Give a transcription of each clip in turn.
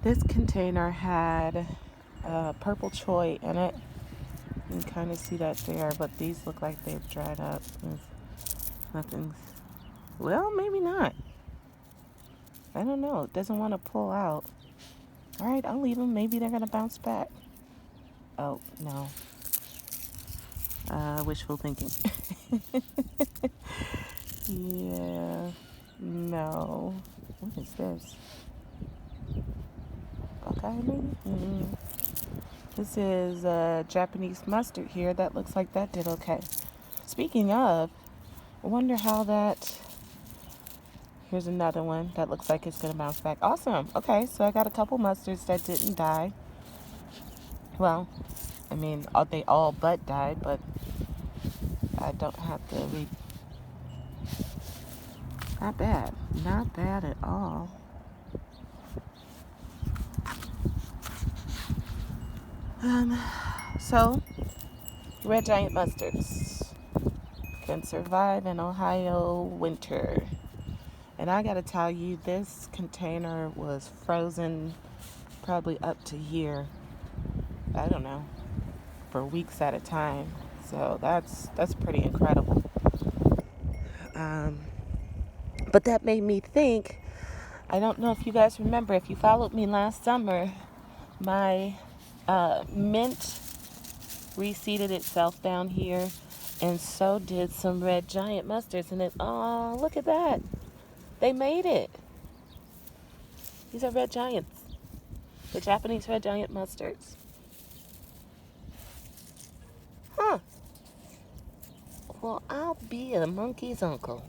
This container had purple choy in it. You can kind of see that there, but these look like they've dried up. Nothing's, well, maybe not. I don't know. It doesn't want to pull out. All right, I'll leave them. Maybe they're going to bounce back. Oh, no. Wishful thinking. Yeah. No. What is this? Buckeye, maybe? This is Japanese mustard here. That looks like that did okay. Speaking of, I wonder how that... Here's another one that looks like it's going to bounce back. Awesome. Okay, so I got a couple mustards that didn't die. Well, I mean, they all but died, but I don't have to read. Not bad. Not bad at all. So, red giant mustards can survive an Ohio winter. And I gotta tell you, this container was frozen probably up to here. I don't know, for weeks at a time. So that's pretty incredible. But that made me think, I don't know if you guys remember, if you followed me last summer, my mint reseeded itself down here, and so did some red giant mustards. And oh, look at that. They made it. These are red giants. The Japanese red giant mustards. Huh. Well, I'll be a monkey's uncle.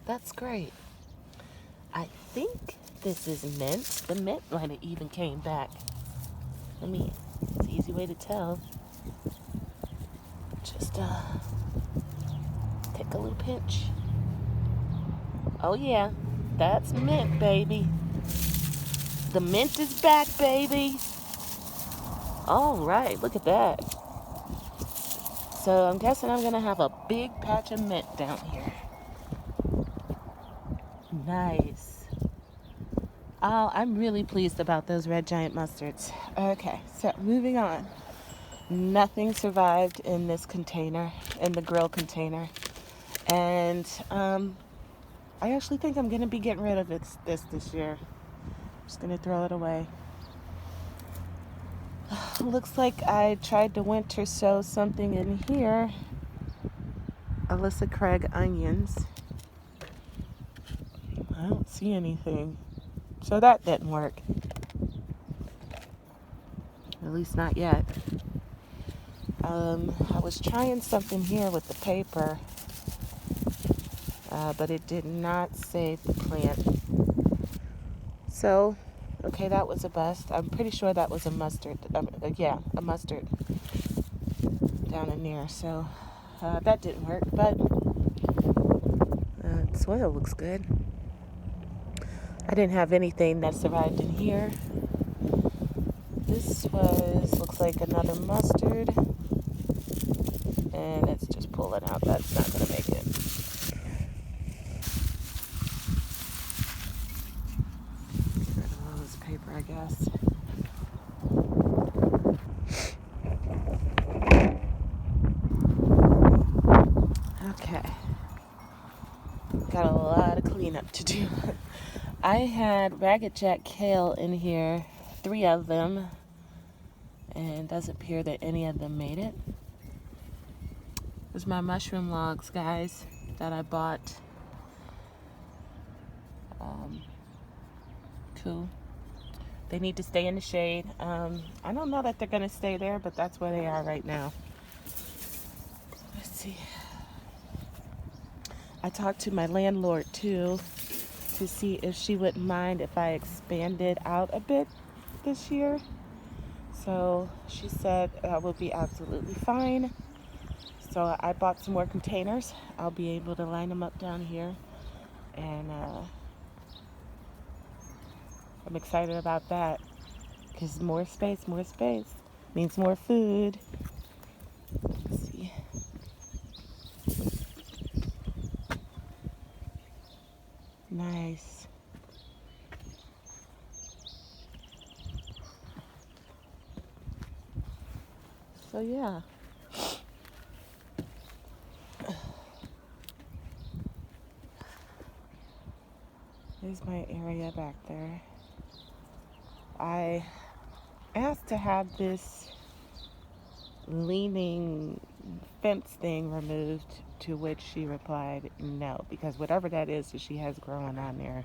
That's great. I think this is mint. The mint might have even came back. It's an easy way to tell. Just take a little pinch. Oh yeah, that's mint, baby. The mint is back, baby. All right, look at that. So I'm guessing I'm gonna have a big patch of mint down here. Nice. Oh, I'm really pleased about those red giant mustards. Okay, so moving on. Nothing survived in this container, in the grill container. And I actually think I'm gonna be getting rid of this year. I'm just gonna throw it away. Looks like I tried to winter sow something in here. Alyssa Craig onions. I don't see anything. So that didn't work. At least not yet. I was trying something here with the paper, but it did not save the plant. So, okay, that was a bust. I'm pretty sure that was a mustard. Yeah, a mustard down in there. So that didn't work, but soil looks good. I didn't have anything that survived in here. This looks like another mustard. And let's just pull it out. That's not going to make it. Get rid of all this paper, I guess. Okay. Got a lot of cleanup to do. I had Ragged Jack kale in here, 3 of them, and it does appear that any of them made it. There's my mushroom logs, guys, that I bought. Cool. They need to stay in the shade. I don't know that they're going to stay there, but that's where they are right now. Let's see. I talked to my landlord, too, to see if she wouldn't mind if I expanded out a bit this year. So she said that would be absolutely fine. So I bought some more containers. I'll be able to line them up down here. And I'm excited about that. Because more space means more food. Let's see. Nice. So yeah. Here's my area back there. I asked to have this leaning fence thing removed, to which she replied no, because whatever that is that she has growing on there,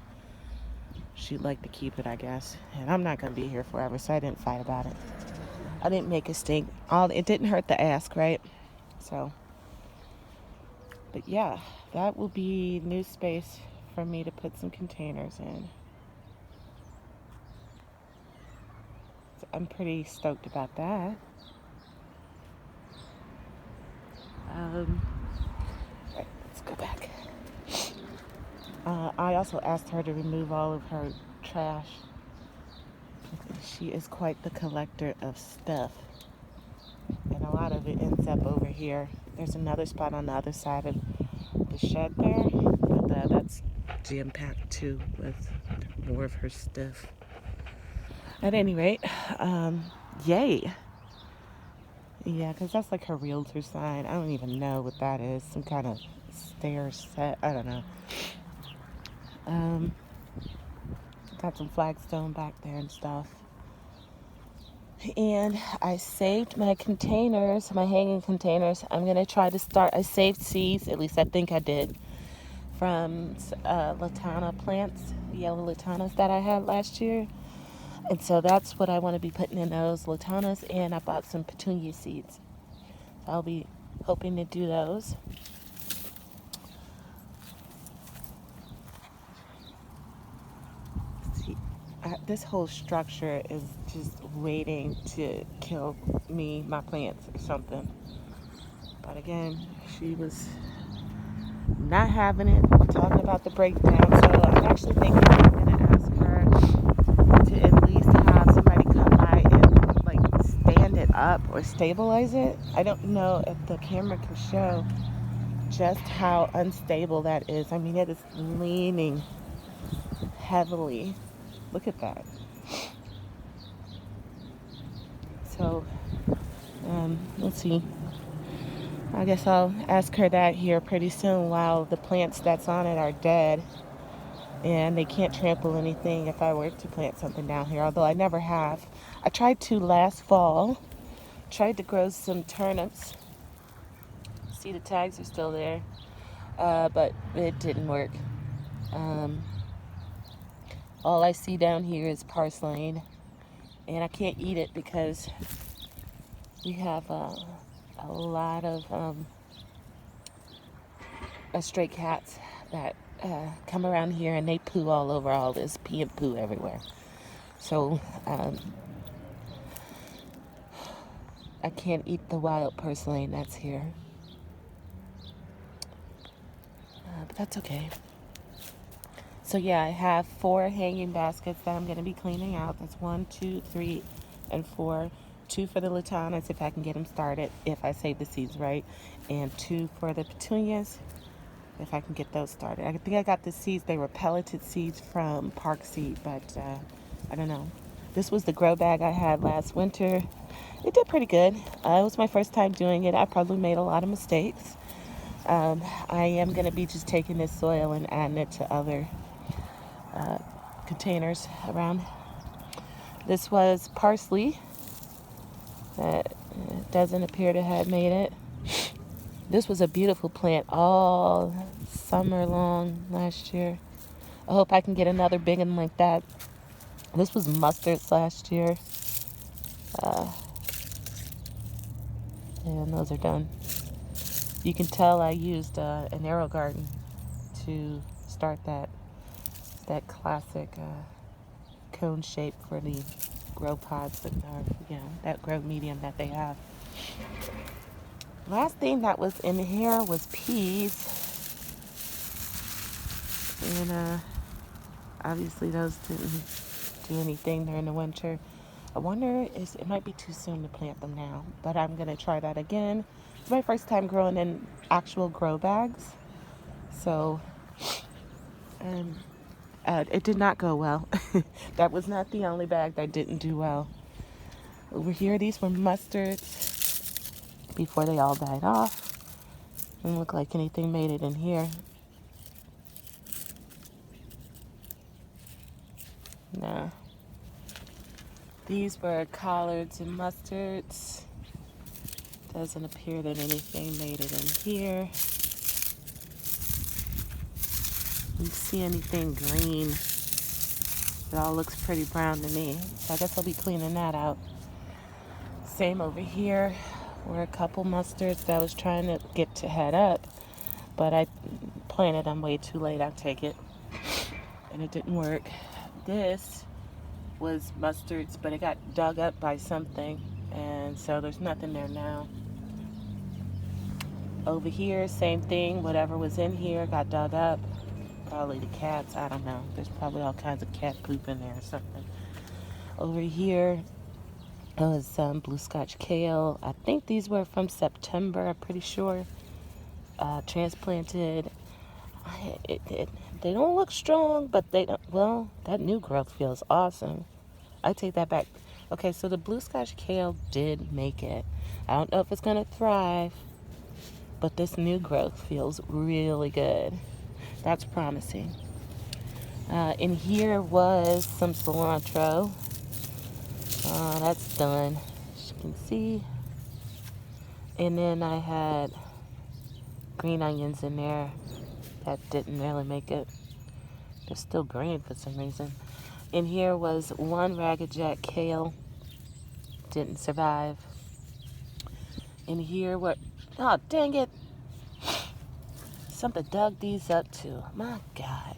she'd like to keep it, I guess. And I'm not going to be here forever, so I didn't fight about it. I didn't make a stink. It didn't hurt to ask, right? So, but yeah, that will be new space for me to put some containers in. So I'm pretty stoked about that. Right, let's go back. I also asked her to remove all of her trash. She is quite the collector of stuff. And a lot of it ends up over here. There's another spot on the other side of the shed there. But that's jam-packed too with more of her stuff. At any rate, yay. Yeah, because that's like her realtor sign. I don't even know what that is. Some kind of stair set. I don't know. Got some flagstone back there and stuff. And I saved my containers, my hanging containers. I'm going to try to start. I saved seeds, at least I think I did, from Latana plants, yellow Latanas that I had last year. And so that's what I want to be putting in those Latanas. And I bought some petunia seeds. So I'll be hoping to do those. This whole structure is just waiting to kill me, my plants, or something. But again, she was not having it, talking about the breakdown. So I'm actually thinking I'm going to ask her to at least have somebody come by and like stand it up or stabilize it. I don't know if the camera can show just how unstable that is. I mean, it is leaning heavily. Look at that. So, let's see. I guess I'll ask her that here pretty soon while the plants that's on it are dead. And they can't trample anything if I were to plant something down here, although I never have. I tried to last fall. Tried to grow some turnips. See, the tags are still there. But it didn't work. All I see down here is parslane, and I can't eat it because we have a lot of stray cats that come around here, and they poo all over all this, pee and poo everywhere. So I can't eat the wild purslane that's here, but that's okay. So yeah, I have 4 hanging baskets that I'm going to be cleaning out. That's 1, 2, 3, and 4. 2 for the Latanas, if I can get them started, if I save the seeds right. And 2 for the petunias, if I can get those started. I think I got the seeds. They were pelleted seeds from Park Seed, but I don't know. This was the grow bag I had last winter. It did pretty good. It was my first time doing it. I probably made a lot of mistakes. I am going to be just taking this soil and adding it to other containers around. This was parsley that doesn't appear to have made it. This was a beautiful plant all summer long last year. I hope I can get another big one like that. This was mustards last year. And those are done. You can tell I used an arrow garden to start that classic cone shape for the grow pods and that grow medium that they have. Last thing that was in here was peas, and obviously those didn't do anything during the winter. I wonder it might be too soon to plant them now, but I'm gonna try that again. It's my first time growing in actual grow bags, so it did not go well. That was not the only bag that didn't do well. Over here, these were mustards. before they all died off. Didn't look like anything made it in here. Nah. These were collards and mustards. Doesn't appear that anything made it in here. You see anything green? It all looks pretty brown to me. So I guess I'll be cleaning that out. Same over here. Were a couple mustards that I was trying to get to head up, but I planted them way too late, I take it. And it didn't work. This was mustards, but it got dug up by something, and so there's nothing there now. Over here, same thing. Whatever was in here got dug up. Probably the cats, I don't know. There's probably all kinds of cat poop in there or something. Over here was some blue scotch kale. I think these were from September, I'm pretty sure. Transplanted. They don't look strong, but they don't, well, that new growth feels awesome. I take that back. Okay, so the blue scotch kale did make it. I don't know if it's going to thrive, but this new growth feels really good. That's promising. In here was some cilantro. That's done, as you can see. And then I had green onions in there. That didn't really make it. They're still green for some reason. In here was one Ragged Jack kale. Didn't survive. In here were, oh dang it. Something dug these up too. My God.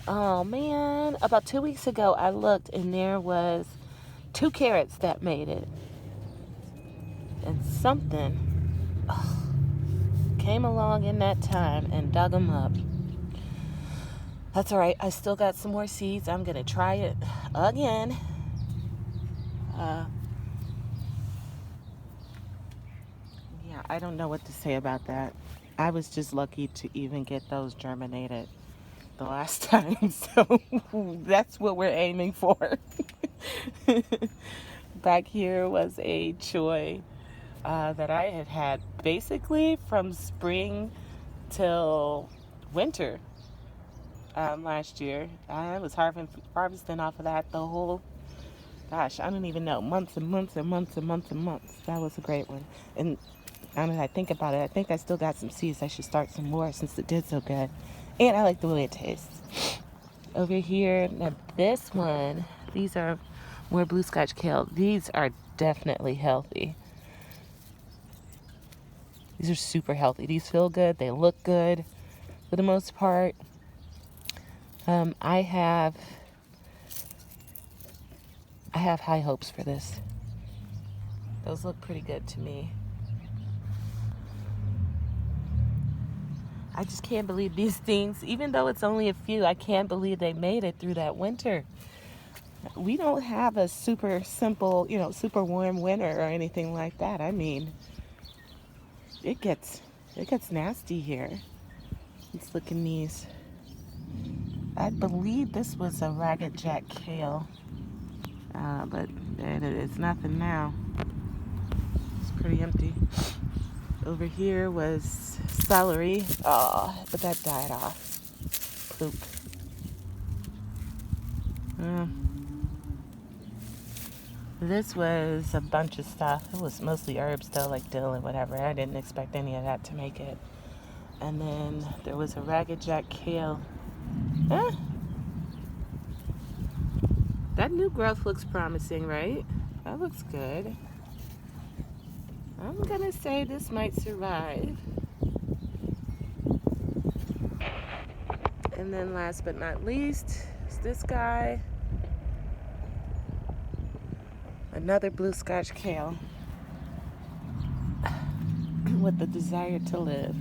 Oh man. About 2 weeks ago I looked and there was 2 carrots that made it. And something came along in that time and dug them up. That's all right. I still got some more seeds. I'm going to try it again. Yeah, I don't know what to say about that. I was just lucky to even get those germinated the last time. So that's what we're aiming for. Back here was a choy that I had had basically from spring till winter last year. I was harvesting off of that the whole, gosh, I don't even know, months and months and months and months and months. That was a great one. And now that I think about it, I think I still got some seeds. I should start some more since it did so good. And I like the way it tastes. Over here, now this one, these are more blue scotch kale. These are definitely healthy. These are super healthy. These feel good. They look good for the most part. I have high hopes for this. Those look pretty good to me. I just can't believe these things, even though it's only a few, I can't believe they made it through that winter. We don't have a super simple, super warm winter or anything like that. I mean, it gets nasty here. Let's look in these. I believe this was a Ragged Jack kale, but it's nothing now. It's pretty empty. Over here was celery. Oh, but that died off. Poop. This was a bunch of stuff. It was mostly herbs though, like dill and whatever. I didn't expect any of that to make it. And then there was a Ragged Jack kale. That new growth looks promising, right? That looks good. I'm gonna say this might survive. And then last but not least is this guy. Another blue scotch kale with the desire to live.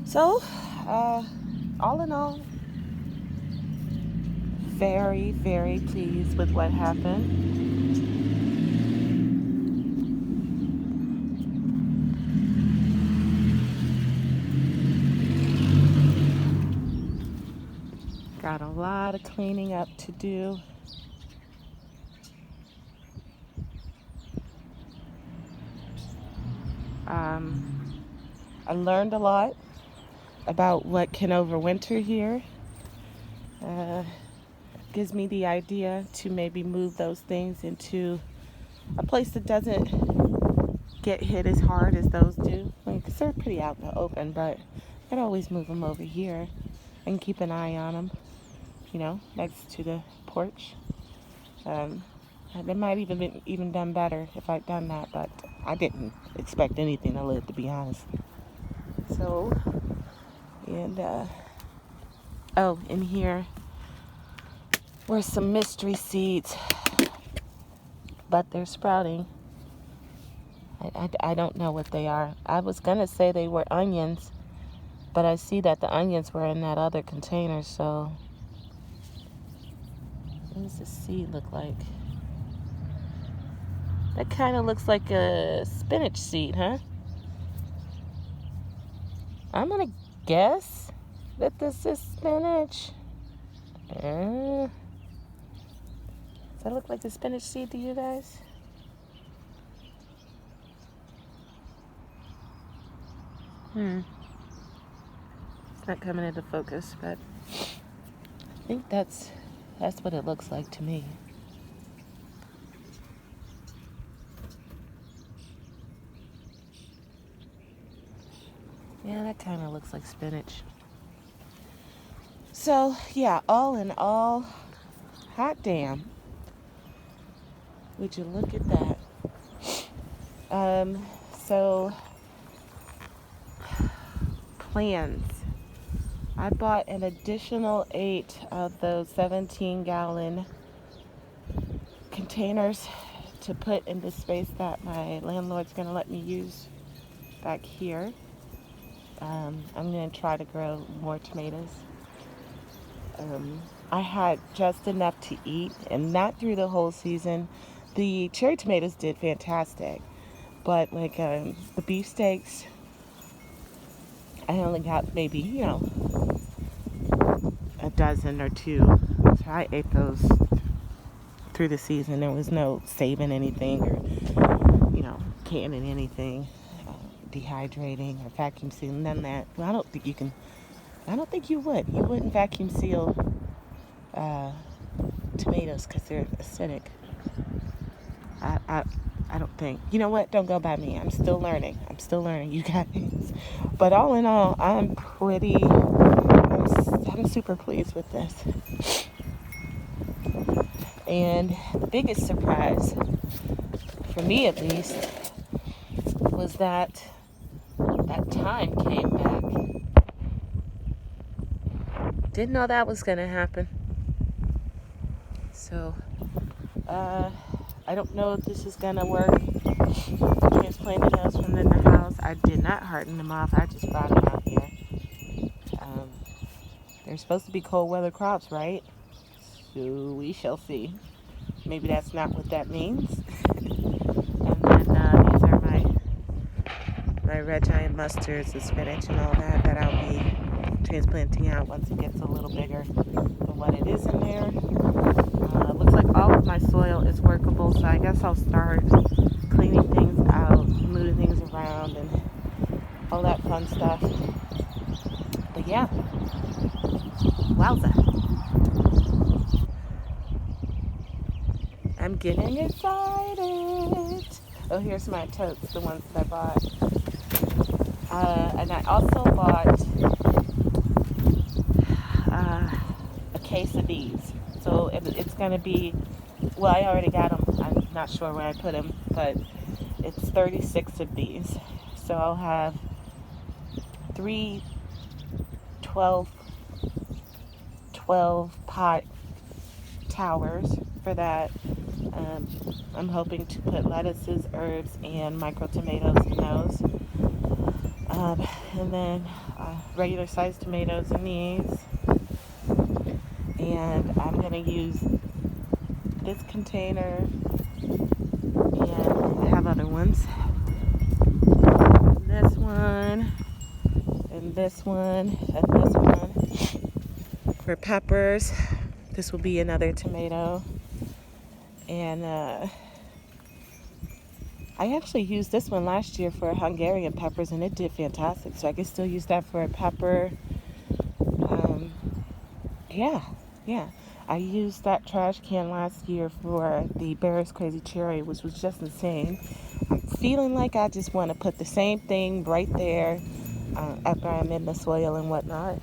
So, all in all, very, very pleased with what happened. Got a lot of cleaning up to do. I learned a lot about what can overwinter here. Gives me the idea to maybe move those things into a place that doesn't get hit as hard as those do. I mean, 'cause they're pretty out in the open, but I could always move them over here and keep an eye on them, next to the porch. It might even done better if I'd done that, but I didn't expect anything to live, to be honest. So, and in here were some mystery seeds, but they're sprouting. I don't know what they are. I was gonna say they were onions, but I see that the onions were in that other container, so what does this seed look like? That kind of looks like a spinach seed, huh? I'm gonna guess that this is spinach. Does that look like a spinach seed to you guys? It's not coming into focus, but I think that's what it looks like to me. Yeah, that kind of looks like spinach. So, yeah, all in all, hot damn. Would you look at that? So, plans. I bought an additional 8 of those 17-gallon containers to put in the space that my landlord's going to let me use back here. I'm going to try to grow more tomatoes. I had just enough to eat, and not through the whole season. The cherry tomatoes did fantastic, but the beefsteaks, I only got maybe, a dozen or 2. So I ate those through the season. There was no saving anything or, canning anything, dehydrating or vacuum sealing, none of that. Well, I don't think you would. You wouldn't vacuum seal tomatoes because they're acidic. I don't think. You know what? Don't go by me. I'm still learning, you guys. But all in all, I'm super pleased with this. And the biggest surprise, for me at least, was that time came back. Didn't know that was going to happen. So, I don't know if this is going to work. Transplanted those from in the house. I did not harden them off. I just brought them out here. They're supposed to be cold weather crops, right? So we shall see. Maybe that's not what that means. And then these are my red giant mustards, the spinach and all that I'll be transplanting out once it gets a little bigger than what it is in there. Looks like all of my soil is workable, so I guess I'll start cleaning things out, moving things around, and all that fun stuff. But yeah, wowza. I'm getting excited. Oh, here's my totes, the ones that I bought. And I also bought a case of these. So it's going to be, well, I already got them. I'm not sure where I put them, but it's 36 of these. So I'll have 3 12 pot towers for that. I'm hoping to put lettuces, herbs, and micro tomatoes in those. And then regular sized tomatoes in these. And I'm going to use this container, and I have other ones. This one, and this one, and this one. For peppers, this will be another tomato. And I actually used this one last year for Hungarian peppers, and it did fantastic. So I can still use that for a pepper. Um, yeah, yeah. I used that trash can last year for the Bear's Crazy Cherry, which was just insane. I'm feeling like I just want to put the same thing right there after I'm in the soil and whatnot.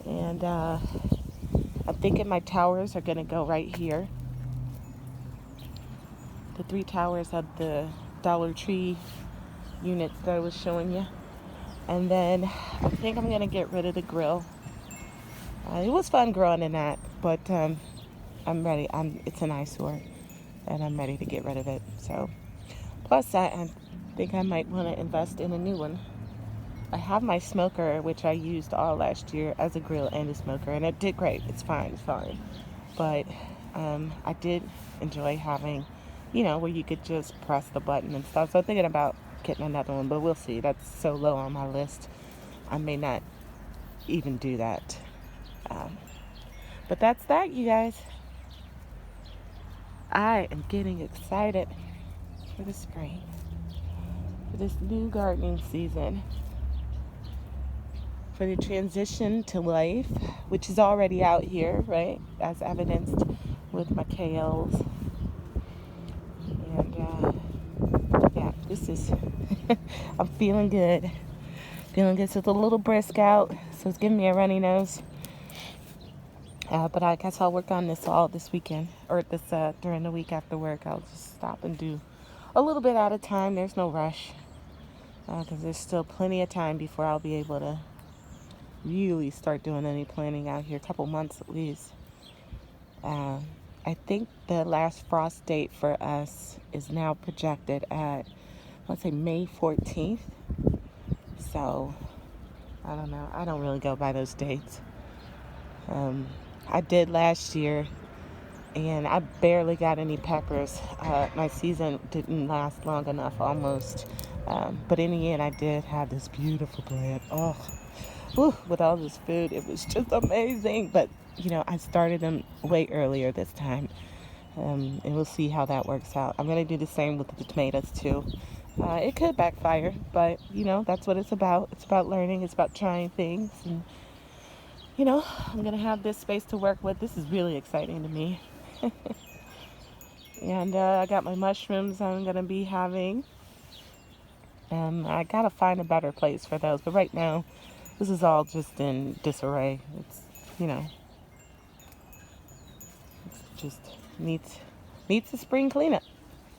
And I'm thinking my towers are going to go right here. The 3 towers of the Dollar Tree units that I was showing you. And then I think I'm going to get rid of the grill. It was fun growing in that, but I'm ready. It's an eyesore, and I'm ready to get rid of it. So, plus I think I might want to invest in a new one. I have my smoker, which I used all last year as a grill and a smoker, and it did great. It's fine. But I did enjoy having, where you could just press the button and stuff. So I'm thinking about getting another one, but we'll see. That's so low on my list. I may not even do that. But that's that, you guys. I am getting excited for the spring, for this new gardening season, for the transition to life, which is already out here, right? As evidenced with my kales. And yeah, this is, I'm feeling good. Feeling good. So it's a little brisk out, so it's giving me a runny nose. But I guess I'll work on this all this weekend, or this during the week after work. I'll just stop and do a little bit at a time. There's no rush, because there's still plenty of time before I'll be able to really start doing any planning out here. A couple months at least. I think the last frost date for us is now projected at, let's say, May 14th. So, I don't know. I don't really go by those dates. I did last year, and I barely got any peppers. My season didn't last long enough, almost. But in the end, I did have this beautiful plant. Oh, whew, with all this food, it was just amazing. But, I started them way earlier this time. And we'll see how that works out. I'm going to do the same with the tomatoes, too. It could backfire, but, that's what it's about. It's about learning. It's about trying things. And, I'm going to have this space to work with. This is really exciting to me. And I got my mushrooms I'm going to be having. I got to find a better place for those. But right now, this is all just in disarray. It's, it just needs a spring cleanup.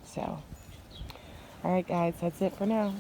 So, all right, guys, that's it for now.